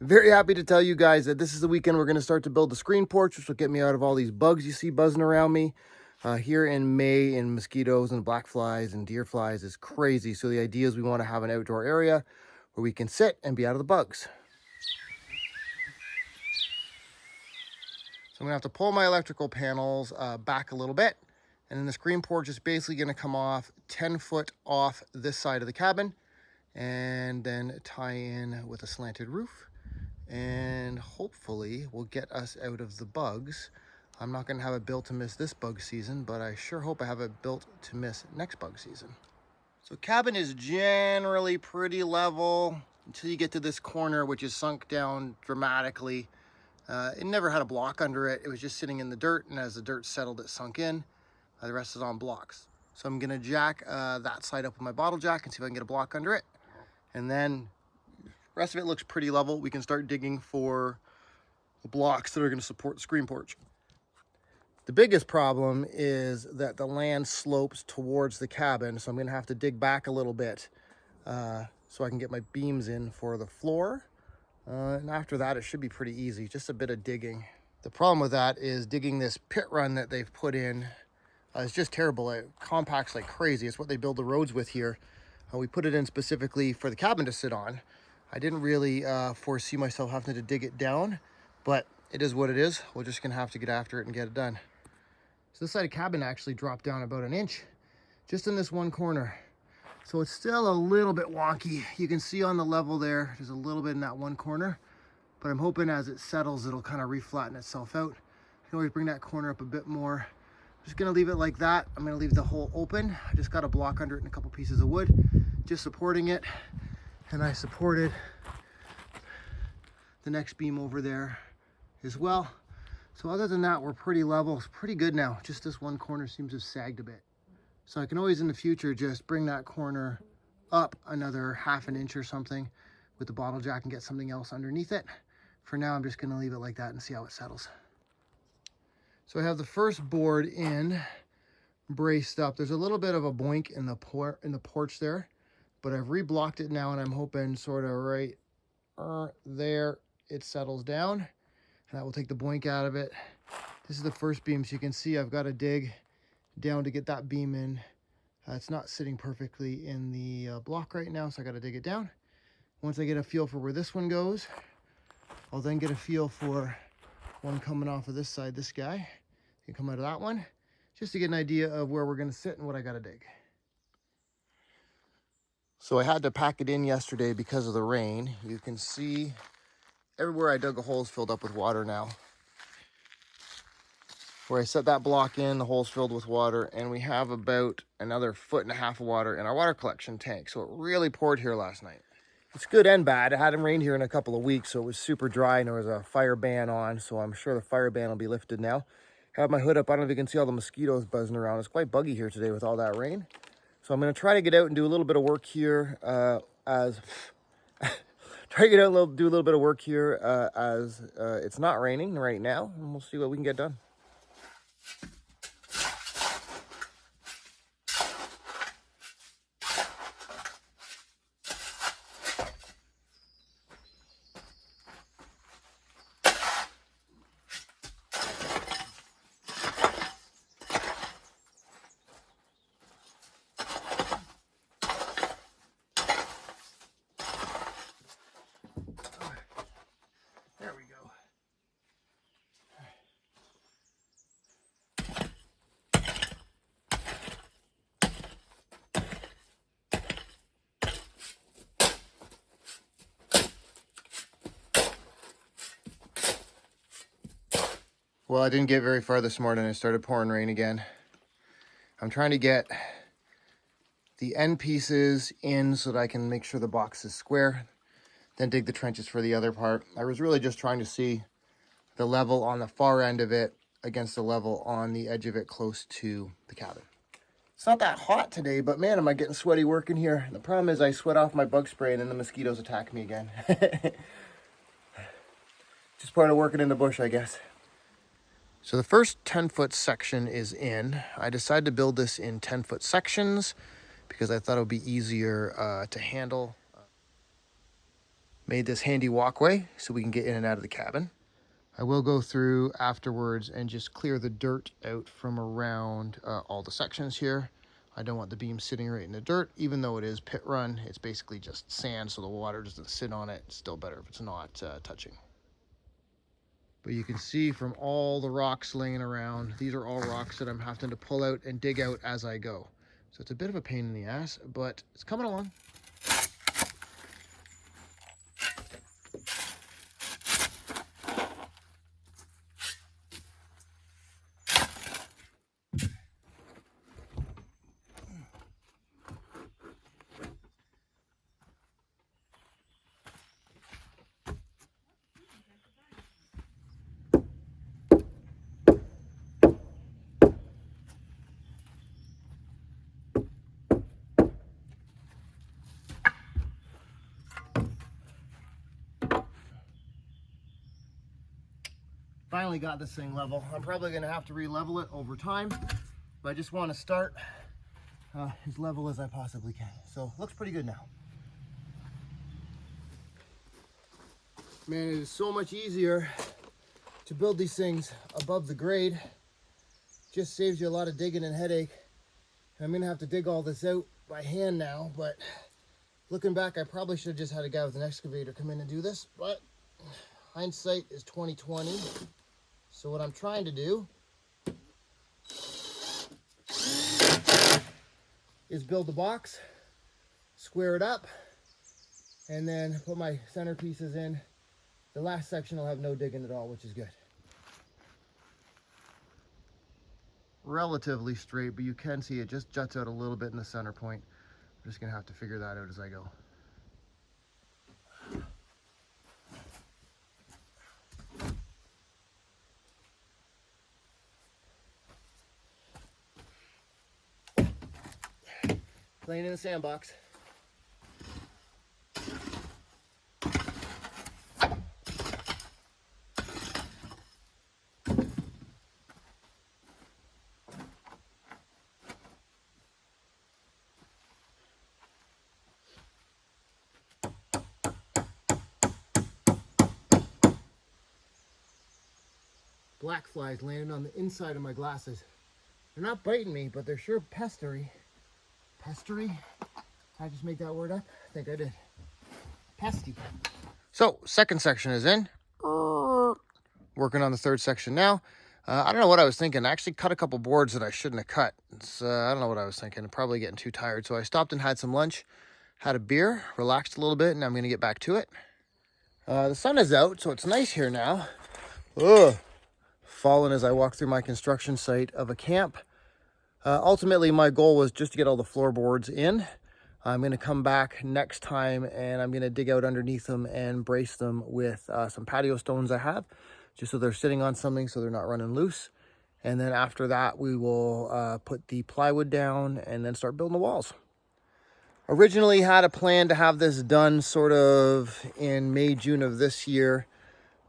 Very happy to tell you guys that this is the weekend we're going to start to build the screen porch, which will get me out of all these bugs you see buzzing around me. Here in May, and mosquitoes and black flies and deer flies is crazy. So the idea is we want to have an outdoor area where we can sit and be out of the bugs. So I'm going to have to pull my electrical panels back a little bit. And then the screen porch is basically going to come off 10 foot off this side of the cabin and then tie in with a slanted roof. And hopefully will get us out of the bugs. I'm not going to have it built to miss this bug season, but I sure hope I have it built to miss next bug season. So cabin is generally pretty level until you get to this corner, which is sunk down dramatically. It never had a block under it. It was just sitting in the dirt, and as the dirt settled, it sunk in. The rest is on blocks. So I'm going to jack that side up with my bottle jack and see if I can get a block under it. And then the rest of it looks pretty level. We can start digging for the blocks that are going to support the screen porch. The biggest problem is that the land slopes towards the cabin, so I'm going to have to dig back a little bit so I can get my beams in for the floor. And after that, it should be pretty easy, just a bit of digging. The problem with that is digging this pit run that they've put in is just terrible. It compacts like crazy. It's what they build the roads with here. We put it in specifically for the cabin to sit on. I didn't really foresee myself having to dig it down, but it is what it is. We're just gonna have to get after it and get it done. So this side of the cabin actually dropped down about an inch, just in this one corner. So it's still a little bit wonky. You can see on the level there's a little bit in that one corner, but I'm hoping as it settles, it'll kind of reflatten itself out. I can always bring that corner up a bit more. I'm just gonna leave it like that. I'm gonna leave the hole open. I just got a block under it and a couple pieces of wood, just supporting it. And I supported the next beam over there as well. So other than that, we're pretty level. It's pretty good now. Just this one corner seems to have sagged a bit. So I can always in the future just bring that corner up another half an inch or something with the bottle jack and get something else underneath it. For now, I'm just gonna leave it like that and see how it settles. So I have the first board in, braced up. There's a little bit of a boink in the porch there, but I've reblocked it now, and I'm hoping sort of right there it settles down, and that will take the boink out of it. This is the first beam, so you can see I've got to dig down to get that beam in. It's not sitting perfectly in the block right now, so I got to dig it down. Once I get a feel for where this one goes, I'll then get a feel for one coming off of this side. This guy can come out of that one, just to get an idea of where we're going to sit and what I got to dig. So I had to pack it in yesterday because of the rain. You can see everywhere I dug a hole is filled up with water now. Where I set that block in, the hole's filled with water, and we have about another 1.5 feet of water in our water collection tank. So it really poured here last night. It's good and bad. It hadn't rained here in a couple of weeks, so it was super dry, and there was a fire ban on, so I'm sure the fire ban will be lifted now. I have my hood up. I don't know if you can see all the mosquitoes buzzing around. It's quite buggy here today with all that rain. So I'm going to try to get out and do a little bit of work here as it's not raining right now, and we'll see what we can get done. There we go. Well, I didn't get very far this morning. It started pouring rain again. I'm trying to get the end pieces in so that I can make sure the box is square, then dig the trenches for the other part. I was really just trying to see the level on the far end of it against the level on the edge of it close to the cabin. It's not that hot today, but man, am I getting sweaty working here. The problem is I sweat off my bug spray and then the mosquitoes attack me again. Just part of working in the bush, I guess. So the first 10-foot section is in. I decided to build this in 10-foot sections because I thought it would be easier to handle. made this handy walkway so we can get in and out of the cabin. I will go through afterwards and just clear the dirt out from around all the sections here. I don't want the beam sitting right in the dirt, even though it is pit run. It's basically just sand, so the water doesn't sit on it. It's still better if it's not touching. But you can see from all the rocks laying around, these are all rocks that I'm having to pull out and dig out as I go. So it's a bit of a pain in the ass, but it's coming along. Finally got this thing level. I'm probably going to have to re-level it over time, but I just want to start as level as I possibly can. So looks pretty good now. Man, it is so much easier to build these things above the grade. Just saves you a lot of digging and headache. And I'm going to have to dig all this out by hand now, but looking back, I probably should have just had a guy with an excavator come in and do this, but hindsight is 20/20. So what I'm trying to do is build the box, square it up, and then put my centerpieces in. The last section will have no digging at all, which is good. Relatively straight, but you can see it just juts out a little bit in the center point. I'm just gonna have to figure that out as I go. Playing in the sandbox. Black flies landing on the inside of my glasses. They're not biting me, but they're sure pestery. Pestery? Did I just make that word up? I think I did. Pesty. So, second section is in. Working on the third section now. I don't know what I was thinking. I actually cut a couple boards that I shouldn't have cut. I don't know what I was thinking. Probably getting too tired. So I stopped and had some lunch, had a beer, relaxed a little bit, and I'm going to get back to it. The sun is out, so it's nice here now. Ugh. Fallen as I walk through my construction site of a camp. Ultimately, my goal was just to get all the floorboards in. I'm going to come back next time and I'm going to dig out underneath them and brace them with some patio stones I have, just so they're sitting on something so they're not running loose. And then after that, we will put the plywood down and then start building the walls. Originally had a plan to have this done sort of in May, June of this year,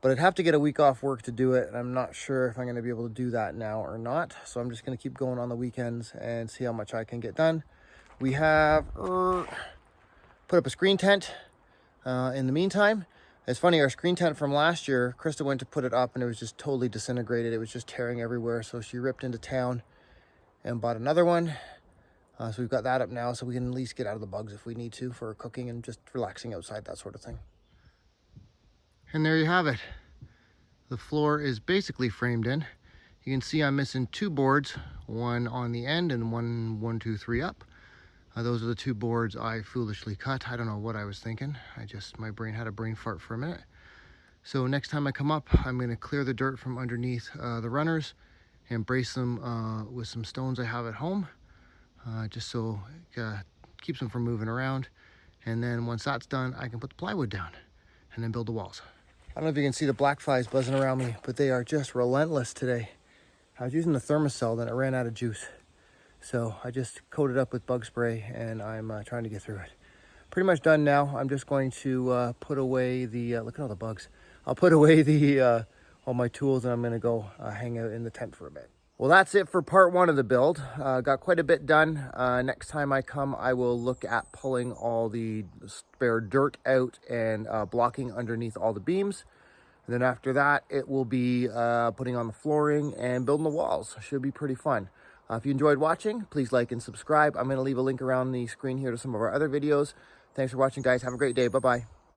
but I'd have to get a week off work to do it, and I'm not sure if I'm going to be able to do that now or not. So I'm just going to keep going on the weekends and see how much I can get done. We have put up a screen tent in the meantime. It's funny, our screen tent from last year, Krista went to put it up and it was just totally disintegrated. It was just tearing everywhere, so she ripped into town and bought another one. So we've got that up now, so we can at least get out of the bugs if we need to for cooking and just relaxing outside, that sort of thing. And there you have it. The floor is basically framed in. You can see I'm missing two boards, one on the end and one, 2, 3 up. Those are the two boards I foolishly cut. I don't know what I was thinking. My brain had a brain fart for a minute. So next time I come up, I'm gonna clear the dirt from underneath the runners and brace them with some stones I have at home, just so it keeps them from moving around. And then once that's done, I can put the plywood down and then build the walls. I don't know if you can see the black flies buzzing around me, but they are just relentless today. I was using the Thermacell, then it ran out of juice. So I just coated up with bug spray and I'm trying to get through it. Pretty much done now. I'm just going to put away the, look at all the bugs. I'll put away the all my tools and I'm gonna go hang out in the tent for a bit. Well, that's it for part 1 of the build. Got quite a bit done. Next time I come, I will look at pulling all the spare dirt out and blocking underneath all the beams. And then after that, it will be putting on the flooring and building the walls. Should be pretty fun. If you enjoyed watching, please like and subscribe. I'm going to leave a link around the screen here to some of our other videos. Thanks for watching, guys. Have a great day. Bye-bye.